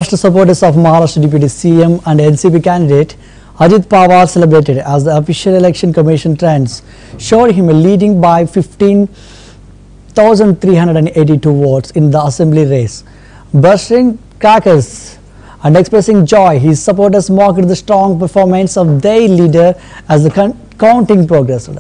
Maharashtra supporters of Maharashtra Deputy CM and NCP candidate Ajit Pawar celebrated as the official election commission trends showed him leading by 15,382 votes in the assembly race. Bursting crackers and expressing joy, his supporters mocked the strong performance of their leader as the counting progressed.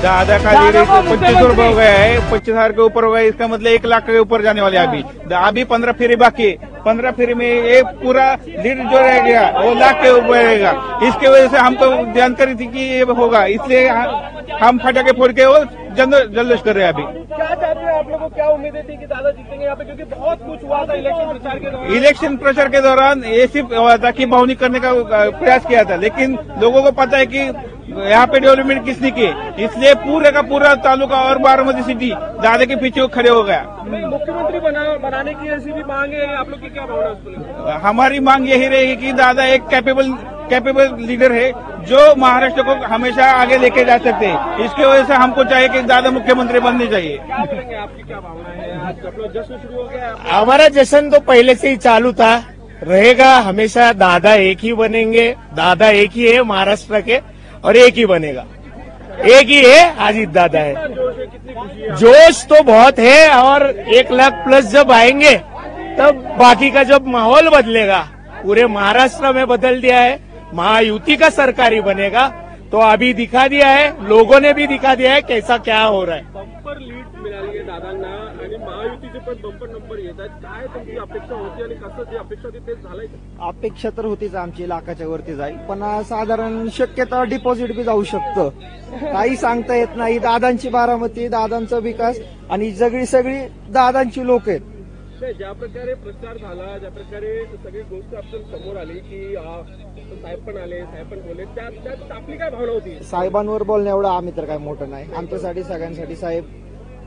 दादा का rate 25 रुपये हो गया है, 25,000 के ऊपर हो गया। इसका मतलब 1 लाख के ऊपर जाने वाले अभी 15 फेरी बाकी। 15 फेरी में ये पूरा लीड जो रह गया वो लाख के ऊपर रहेगा। इसके वजह से हमको जानकारी थी कि ये होगा, इसलिए हम फटाके फोड़ के वो जल्लोश कर रहे हैं। अभी क्या चाहते हैं आप लोगों को, क्या उम्मीदें थी कि दादा जीतेंगे यहाँ पे, क्योंकि बहुत कुछ हुआ था इलेक्शन प्रचार के दौरान ये सिर्फ हुआ था कि भावनी करने का प्रयास किया था, लेकिन लोगों को पता है कि यहाँ पे डेवलपमेंट किसने की, इसलिए पूरे का पूरा तालुका और बारामती सिटी दादा के पीछे खड़े हो गया। मुख्यमंत्री बनाने की ऐसी भी मांग है, आप लोग की क्या भावना है? हमारी मांग यही रहेगी कि दादा एक कैपेबल लीडर है जो महाराष्ट्र को हमेशा आगे लेके जा सकते हैं। इसकी वजह से हमको चाहिए कि दादा मुख्यमंत्री बनने चाहिए। आपकी क्या भावना है? आज अपना जश्न शुरू हो गया। हमारा जश्न तो पहले से ही चालू था, रहेगा हमेशा। दादा एक ही बनेंगे, दादा एक ही है महाराष्ट्र के और एक ही बनेगा, एक ही है, अजीत दादा है। जोश तो बहुत है और 1 लाख प्लस जब आएंगे तब बाकी का जब माहौल बदलेगा, पूरे महाराष्ट्र में बदल दिया है, महायुति का सरकार ही बनेगा। तो अभी दिखा दिया है, लोगों ने भी दिखा दिया है कैसा क्या हो रहा है। बंपर लीड मिळाली आहे दादांना आणि महायुतीचे पण बंपर नंबर येत आहेत। काय तुमची अपेक्षा होती आणि कसं जे अपेक्षा होती तेच झालंय? अपेक्षा तर होतीच आमची, लाखाच्या वरती जाईल, पण साधारण शक्यता डिपॉझिट बी जाऊ शकतं, काही सांगता येत नाही। दादांची बारामती, दादांचा विकास आणि सगळी दादांची लोक आहेत। ज्या प्रकारे प्रचार झाला, ज्या प्रकारे सगळी गोष्ट आपल्या समोर आली की साहेब पण आले, साहेब पण बोलले, त्यात आपली काय भावना होती? साहेबांवर बोलणं एवढं आम्ही तर काय मोठं नाही, आमच्यासाठी सगळ्यांसाठी साहेब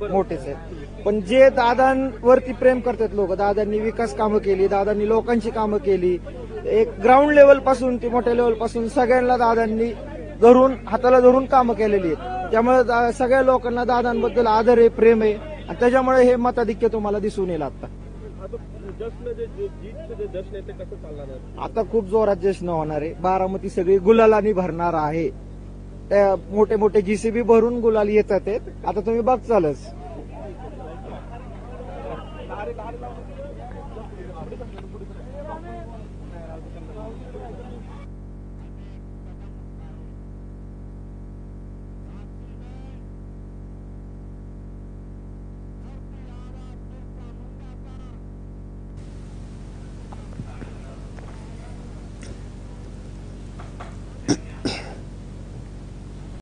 मोठेच आहेत। पण जे दादांवरती प्रेम करतात लोक, दादांनी विकास कामं केली, दादांनी लोकांची कामं केली, एक ग्राउंड लेवल पासून ते मोठ्या लेवल पासून सगळ्यांना दादांनी हाताला धरून कामं केलेली आहेत। त्यामुळे सगळ्या लोकांना दादांबद्दल आदर आहे, प्रेम आहे आणि त्याच्यामुळे हे मताधिक्य तुम्हाला दिसून येईल। आता खूप जोरात जश्न होणार आहे, बारामती सगळी गुलालानी भरणार आहे। त्या मोठे मोठे जीसीबी भरून गुलाल येतात, आता तुम्ही बघचालच।